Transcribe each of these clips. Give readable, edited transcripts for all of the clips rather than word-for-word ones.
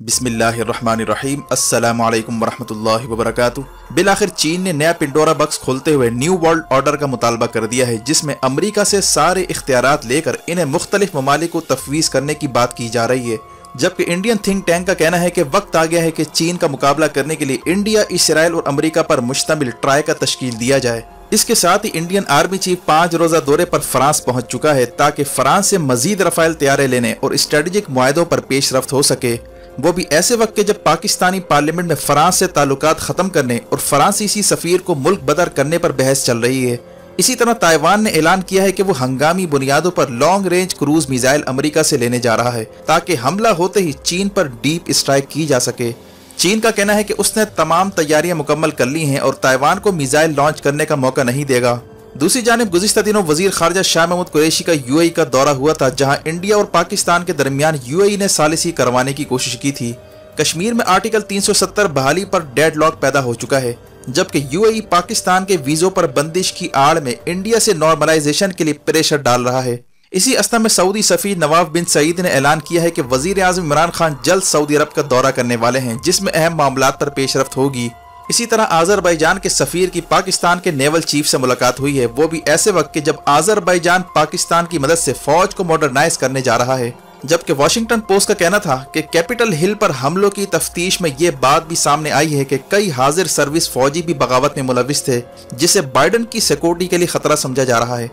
बिस्मिल्लाहिर्रहमानिर्रहीम अस्सलामु अलैकुम वरहमतुल्लाहि वबरकातुहू। बिलाखिर चीन ने नया पिंडोरा बक्स खोलते हुए न्यू वर्ल्ड ऑर्डर का मुतालबा कर दिया है, जिसमें अमरीका से सारे इख्तियारात लेकर इन्हें मुख्तलिफ ममालिक को तफवीज़ करने की बात की जा रही है। जबकि इंडियन थिंक टैंक का कहना है कि वक्त आ गया है कि चीन का मुकाबला करने के लिए इंडिया, इसराइल और अमरीका पर मुश्तमिल ट्राई का तश्कील दिया जाए। इसके साथ ही इंडियन आर्मी चीफ 5 रोज़ा दौरे पर फ्रांस पहुंच चुका है, ताकि फ्रांस से मजीद रफाइल तैयारे लेने और स्ट्रेटेजिक मुआहदों पर पेशरफ्त हो सके, वो भी ऐसे वक्त के जब पाकिस्तानी पार्लियामेंट में फ्रांस से ताल्लुकात ख़त्म करने और फ्रांसीसी सफ़ीर को मुल्क बदर करने पर बहस चल रही है। इसी तरह ताइवान ने ऐलान किया है कि वो हंगामी बुनियादों पर long range cruise missile America से लेने जा रहा है, ताकि हमला होते ही चीन पर डीप स्ट्राइक की जा सके। चीन का कहना है कि उसने तमाम तैयारियां मुकम्मल कर ली हैं और ताइवान को मिसाइल लॉन्च करने का मौका नहीं देगा। दूसरी जानिब गुज़िश्ता दिनों वज़ीर ख़ारिजा शाह महमूद कुरैशी का यूएई का दौरा हुआ था, जहां इंडिया और पाकिस्तान के दरमियान यूएई ने सालिसी करवाने की कोशिश की थी। कश्मीर में आर्टिकल 370 बहाली पर डेडलॉक पैदा हो चुका है, जबकि यूएई पाकिस्तान के वीज़ों पर बंदिश की आड़ में इंडिया से नॉर्मलाइजेशन के लिए प्रेशर डाल रहा है। इसी अवस्था में सऊदी सफ़ीर नवाफ बिन सईद ने ऐलान किया है कि वज़ीर आज़म इमरान खान जल्द सऊदी अरब का दौरा करने वाले हैं, जिसमें अहम मामलात पर पेशरफ्त होगी। इसी तरह आज़रबाईजान के सफ़ीर की पाकिस्तान के नेवल चीफ से मुलाकात हुई है, वो भी ऐसे वक्त के जब आज़रबाईजान पाकिस्तान की मदद से फौज को मॉडर्नाइज करने जा रहा है। जबकि वॉशिंगटन पोस्ट का कहना था कि कैपिटल हिल पर हमलों की तफ्तीश में ये बात भी सामने आई है कि कई हाजिर सर्विस फौजी भी बगावत में मुलविस थे, जिसे बाइडन की सिक्योरिटी के लिए खतरा समझा जा रहा है।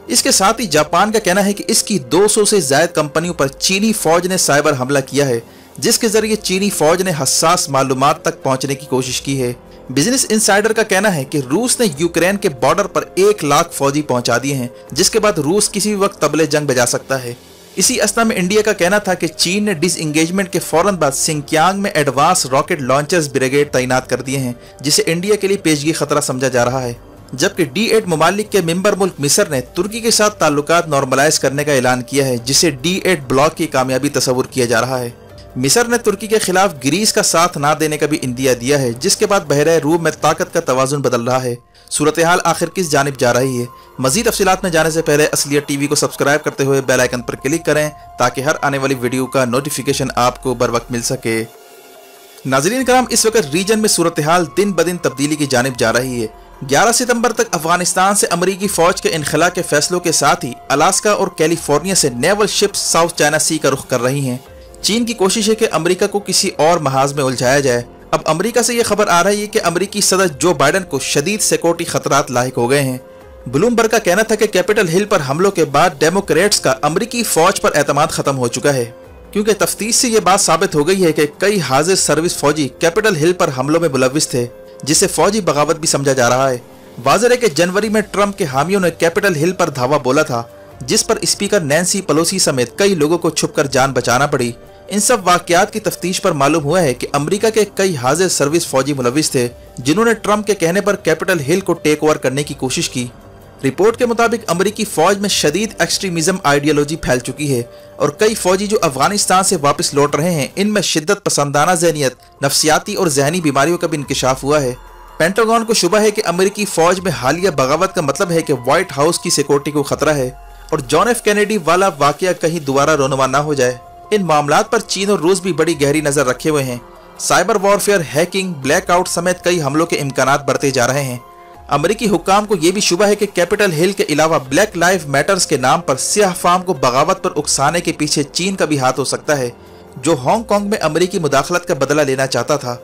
इसके साथ ही जापान का कहना है कि इसकी 200 से ज्यादा कंपनियों पर चीनी फौज ने साइबर हमला किया है, जिसके जरिए चीनी फौज ने हसास मालूमात तक पहुंचने की कोशिश की है। बिजनेस इनसाइडर का कहना है कि रूस ने यूक्रेन के बॉर्डर पर 1 लाख फौजी पहुंचा दिए हैं, जिसके बाद रूस किसी भी वक्त तबले जंग बजा सकता है। इसी अवस्था में इंडिया का कहना था कि चीन ने डिसएंगेजमेंट के फौरन बाद सिंकियांग में एडवांस रॉकेट लॉन्चर्स ब्रिगेड तैनात कर दिए हैं, जिसे इंडिया के लिए पेशगी खतरा समझा जा रहा है। जबकि D8 ममालिक के मेंबर मुल्क मिस्र ने तुर्की के साथ ताल्लुकात नॉर्मलाइज करने का ऐलान किया है, जिसे D8 ब्लॉक की कामयाबी तस्वुर किया जा रहा है। मिस्र ने तुर्की के खिलाफ ग्रीस का साथ ना देने का भी इंदिया दिया है, जिसके बाद बहरे रूम में ताकत का तवाजुन बदल रहा है। सूरत हाल आखिर किस जानिब जा रही है? मजीद तफसीलात में जाने से पहले असलियत टीवी को सब्सक्राइब करते हुए बेल आइकन पर क्लिक करें, ताकि हर आने वाली वीडियो का नोटिफिकेशन आपको बर वक्त मिल सके। नाज़रीन कराम, इस वक्त रीजन में सूरत हाल दिन ब दिन तब्दीली की जानिब जा रही है। 11 सितंबर तक अफगानिस्तान से अमरीकी फौज के इनखला के फैसलों के साथ ही अलास्का और कैलिफोर्निया से नेवल शिप्स साउथ चाइना सी का रुख कर रही हैं। चीन की कोशिश है कि अमेरिका को किसी और महाज में उलझाया जाए। अब अमेरिका से यह खबर आ रही है कि अमेरिकी सदर जो बाइडन को शदीद सिक्योरिटी खतरात लाहिक हो गए हैं। ब्लूमबर्ग का कहना था कि कैपिटल हिल पर हमलों के बाद डेमोक्रेट्स का अमेरिकी फौज पर एतमाद खत्म हो चुका है, क्योंकि तफ्तीश से यह बात साबित हो गई है कि कई हाजिर सर्विस फौजी कैपिटल हिल पर हमलों में मुलविस थे, जिसे फौजी बगावत भी समझा जा रहा है। वाज़ेह है कि जनवरी में ट्रंप के हामियों ने कैपिटल हिल पर धावा बोला था, जिस पर स्पीकर नैन्सी पेलोसी समेत कई लोगों को छुपकर जान बचाना पड़ी। इन सब वाकयात की तफ्तीश पर मालूम हुआ है कि अमेरिका के कई हाजिर सर्विस फौजी मुलविस थे, जिन्होंने ट्रंप के कहने पर कैपिटल हिल को टेक ओवर करने की कोशिश की। रिपोर्ट के मुताबिक अमेरिकी फौज में शदीद एक्सट्रीमिज्म आइडियोलॉजी फैल चुकी है और कई फौजी जो अफगानिस्तान से वापस लौट रहे हैं, इनमें शिद्दत पसंदाना ज़हनियत, नफ्सियाती और जहनी बीमारियों का भी इंकशाफ हुआ है। पेंटागन को शुबा है कि अमेरिकी फौज में हालिया बगावत का मतलब है कि व्हाइट हाउस की सिक्योरिटी को खतरा है और जॉन एफ कैनेडी वाला वाकया कहीं दोबारा रोनुमा ना हो जाए। इन मामलात पर चीन और रूस भी बड़ी गहरी नजर रखे हुए हैं। साइबर वॉरफेयर, हैकिंग, ब्लैकआउट समेत कई हमलों के इम्कानात बढ़ते जा रहे हैं। अमेरिकी हुक्काम को यह भी शुबा है कि कैपिटल हिल के अलावा ब्लैक लाइव मैटर्स के नाम पर सियाह फाम को बगावत पर उकसाने के पीछे चीन का भी हाथ हो सकता है, जो हांगकांग में अमेरिकी मुदाखलत का बदला लेना चाहता था।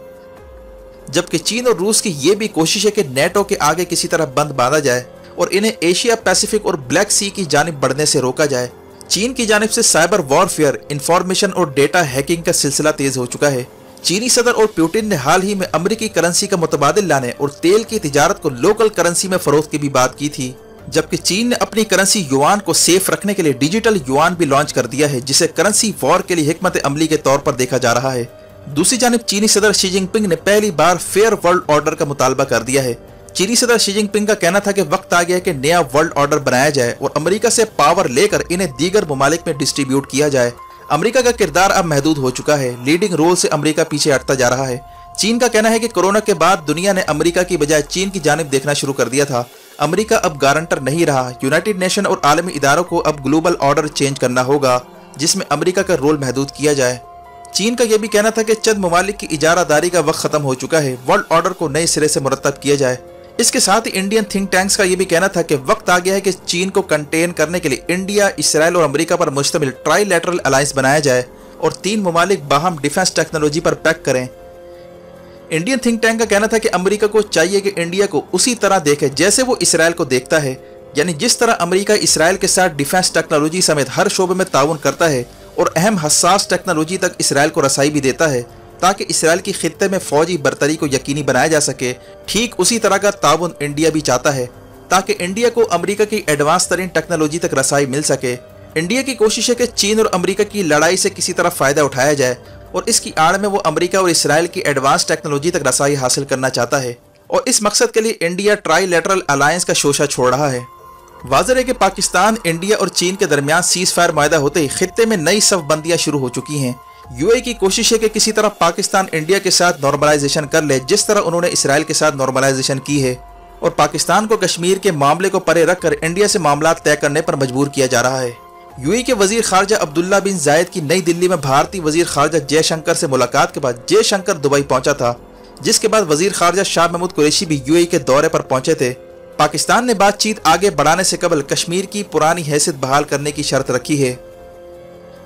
जबकि चीन और रूस की यह भी कोशिश है कि नेटो के आगे किसी तरह बंद बांधा जाए और इन्हें एशिया पैसिफिक और ब्लैक सी की जानिब बढ़ने से रोका जाए। चीन की जानिब से साइबर वॉरफेयर, इंफॉर्मेशन और डेटा हैकिंग का सिलसिला तेज हो चुका है। चीनी सदर और पुतिन ने हाल ही में अमेरिकी करेंसी का मुतबादिल लाने और तेल की तिजारत को लोकल करेंसी में फरोख्त की भी बात की थी। जबकि चीन ने अपनी करेंसी युआन को सेफ रखने के लिए डिजिटल युआन भी लॉन्च कर दिया है, जिसे करेंसी वॉर के लिए हिकमत अमली के तौर पर देखा जा रहा है। दूसरी जानिब चीनी सदर शी जिनपिंग ने पहली बार फेयर वर्ल्ड ऑर्डर का मुतालबा कर दिया है। चीनी सदर शी जिनपिंग का कहना था कि वक्त आ गया है कि नया वर्ल्ड ऑर्डर बनाया जाए और अमेरिका से पावर लेकर इन्हें दीगर ममालिक में डिस्ट्रीब्यूट किया जाए। अमेरिका का किरदार अब महदूद हो चुका है, लीडिंग रोल से अमेरिका पीछे हटता जा रहा है। चीन का कहना है कि कोरोना के बाद दुनिया ने अमेरिका की बजाय चीन की जानिब देखना शुरू कर दिया था। अमेरिका अब गारंटर नहीं रहा। यूनाइटेड नेशन और आलमी इदारों को अब ग्लोबल ऑर्डर चेंज करना होगा, जिसमें अमेरिका का रोल महदूद किया जाए। चीन का यह भी कहना था कि चंद ममालिक की इजारादारी का वक्त खत्म हो चुका है, वर्ल्ड ऑर्डर को नए सिरे से मुरतब किया जाए। इसके साथ ही इंडियन थिंक टैंक्स का यह भी कहना था कि वक्त आ गया है कि चीन को कंटेन करने के लिए इंडिया, इसराइल और अमेरिका पर मुश्तमिल ट्राईलैटरल अलायंस बनाया जाए और 3 ममालिक बाहम डिफेंस टेक्नोलॉजी पर पैक करें। इंडियन थिंक टैंक का कहना था कि अमेरिका को चाहिए कि इंडिया को उसी तरह देखे जैसे वो इसराइल को देखता है, यानी जिस तरह अमेरिका इसराइल के साथ डिफेंस टेक्नोलॉजी समेत हर शोबे में ताउन करता है और अहम हसास टेक्नोलॉजी तक इसराइल को रसाई भी देता है ताकि इसराइल की खित्ते में फौजी बरतरी को यकीनी बनाया जा सके, ठीक उसी तरह का ताउन इंडिया भी चाहता है ताकि इंडिया को अमेरिका की एडवांस तरीन टेक्नोलॉजी तक रसाई मिल सके। इंडिया की कोशिश है कि चीन और अमेरिका की लड़ाई से किसी तरह फायदा उठाया जाए और इसकी आड़ में वो अमेरिका और इसराइल की एडवांस टेक्नोलॉजी तक रसाई हासिल करना चाहता है और इस मकसद के लिए इंडिया ट्राईलैटरल अलायंस का शोशा छोड़ रहा है। वाज़ेह है कि पाकिस्तान, इंडिया और चीन के दरमियान सीज फायर मायदा होते ही खित्ते में नई सफबंदियां शुरू हो चुकी हैं। यूएई की कोशिश है कि किसी तरह पाकिस्तान इंडिया के साथ नॉर्मलाइजेशन कर ले जिस तरह उन्होंने इसराइल के साथ नॉर्मलाइजेशन की है और पाकिस्तान को कश्मीर के मामले को परे रखकर इंडिया से मामला तय करने पर मजबूर किया जा रहा है। यूएई के वजीर खारजा अब्दुल्ला बिन जायद की नई दिल्ली में भारतीय वजीर खारजा जयशंकर से मुलाकात के बाद जयशंकर दुबई पहुंचा था, जिसके बाद वजीर खारजा शाह महमूद कुरैशी भी यूएई के दौरे पर पहुंचे थे। पाकिस्तान ने बातचीत आगे बढ़ाने से कबल कश्मीर की पुरानी हैसियत बहाल करने की शर्त रखी है,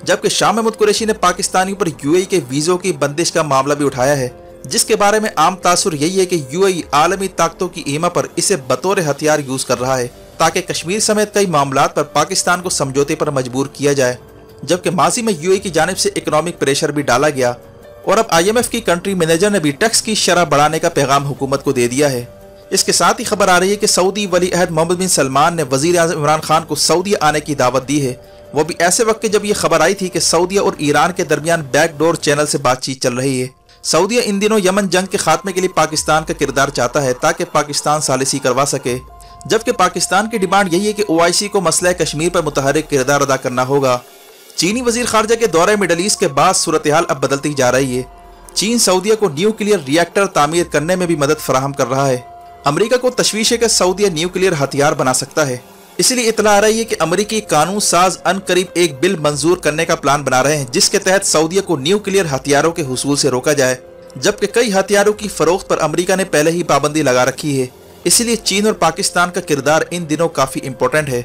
जबकि शाह महमूद कुरैशी ने पाकिस्तानियों पर यूएई के वीज़ों की बंदिश का मामला भी उठाया है, जिसके बारे में आम तासुर यही है कि यूएई आलमी ताकतों की ईमा पर इसे बतौर हथियार यूज कर रहा है ताकि कश्मीर समेत कई मामलात पर पाकिस्तान को समझौते पर मजबूर किया जाए। जबकि माजी में यूएई की जानिब से इकोनॉमिक प्रेशर भी डाला गया और अब IMF की कंट्री मैनेजर ने भी टैक्स की शरह बढ़ाने का पैगाम हुकूमत को दे दिया है। इसके साथ ही खबर आ रही है कि सऊदी वली अहद मोहम्मद बिन सलमान ने वजीर आज़म इमरान खान को सऊदी आने की दावत दी है, वो भी ऐसे वक्त जब ये खबर आई थी कि सऊदी और ईरान के दरमियान बैकडोर चैनल से बातचीत चल रही है। सऊदी इन दिनों यमन जंग के खात्मे के लिए पाकिस्तान का किरदार चाहता है ताकि पाकिस्तान सालिसी करवा सके, जबकि पाकिस्तान की डिमांड यही है कि OIC को मसला कश्मीर पर मुतहर्रिक किरदार अदा करना होगा। चीनी वजीर खारजा के दौरे मिडल ईस्ट के बाद सूरत हाल अब बदलती जा रही है। चीन सऊदिया को न्यूक्लियर रिएक्टर तामीर करने में भी मदद फराहम कर रहा है। अमेरिका को तशवीश है कि सऊदिया न्यूक्लियर हथियार बना सकता है, इसलिए इतला आ रही है कि अमेरिकी कानून साज अनकरीब एक बिल मंजूर करने का प्लान बना रहे हैं जिसके तहत सऊदिया को न्यूक्लियर हथियारों के हुसूल से रोका जाए, जबकि कई हथियारों की फरोख्त पर अमेरिका ने पहले ही पाबंदी लगा रखी है। इसलिए चीन और पाकिस्तान का किरदार इन दिनों काफी इंपॉर्टेंट है।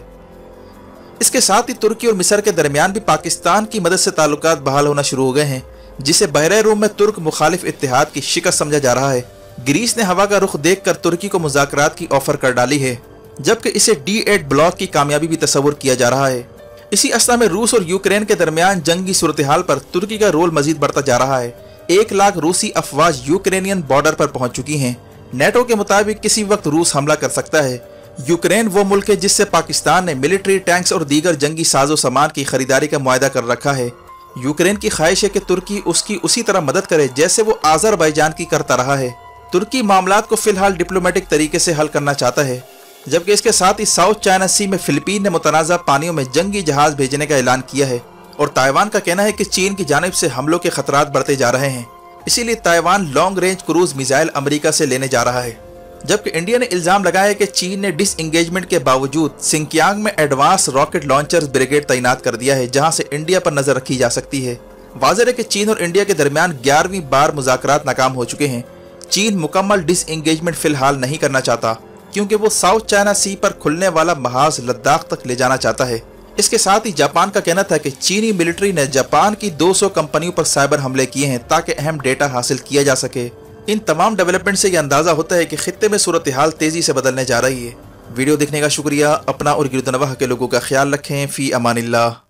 इसके साथ ही तुर्की और मिस्र के दरमियान भी पाकिस्तान की मदद से ताल्लुकात बहाल होना शुरू हो गए हैं, जिसे बहरे रूम में तुर्क मुखालिफ इत्तेहाद की शिकस्त समझा जा रहा है। ग्रीस ने हवा का रुख देखकर तुर्की को मुज़ाकरात की ऑफर कर डाली है, जबकि इसे D8 ब्लॉक की कामयाबी भी तस्वुर किया जा रहा है। इसी अवस्था में रूस और यूक्रेन के दरमियान जंगी सूरत हाल पर तुर्की का रोल मजीद बढ़ता जा रहा है। 1 लाख रूसी अफवाज यूक्रेनियन बॉर्डर पर पहुंच चुकी हैं। नेटो के मुताबिक किसी वक्त रूस हमला कर सकता है। यूक्रेन वो मुल्क है जिससे पाकिस्तान ने मिलिट्री टैंक्स और दीगर जंगी साजो सामान की खरीदारी का मुआहदा कर रखा है। यूक्रेन की ख्वाहिश है कि तुर्की उसकी उसी तरह मदद करे जैसे वो आज़रबाईजान की करता रहा है। तुर्की मामलात को फिलहाल डिप्लोमेटिक तरीके से हल करना चाहता है, जबकि इसके साथ ही साउथ चाइना सी में फिलिपीन ने मुतनाज़ा पानियों में जंगी जहाज भेजने का ऐलान किया है और ताइवान का कहना है कि चीन की जानिब से हमलों के खतरात बढ़ते जा रहे हैं, इसीलिए Taiwan long range cruise missile America से लेने जा रहा है। जबकि इंडिया ने इल्जाम लगाया है कि चीन ने डिसएंगेजमेंट के बावजूद सिंकियांग में एडवांस रॉकेट लॉन्चर्स ब्रिगेड तैनात कर दिया है, जहां से इंडिया पर नजर रखी जा सकती है। वाज़ेह है कि चीन और इंडिया के दरमियान 11वीं बार मुज़ाकरात नाकाम हो चुके हैं। चीन मुकम्मल डिसएंगेजमेंट फिलहाल नहीं करना चाहता क्योंकि वो साउथ चाइना सी पर खुलने वाला महाज लद्दाख तक ले जाना चाहता है। इसके साथ ही जापान का कहना था कि चीनी मिलिट्री ने जापान की 200 कंपनियों पर साइबर हमले किए हैं ताकि अहम डेटा हासिल किया जा सके। इन तमाम डेवलपमेंट से यह अंदाजा होता है कि खित्ते में सूरत हाल तेजी से बदलने जा रही है। वीडियो देखने का शुक्रिया। अपना और गिरदनवाह के लोगों का ख्याल रखें। फी अमानिल्लाह।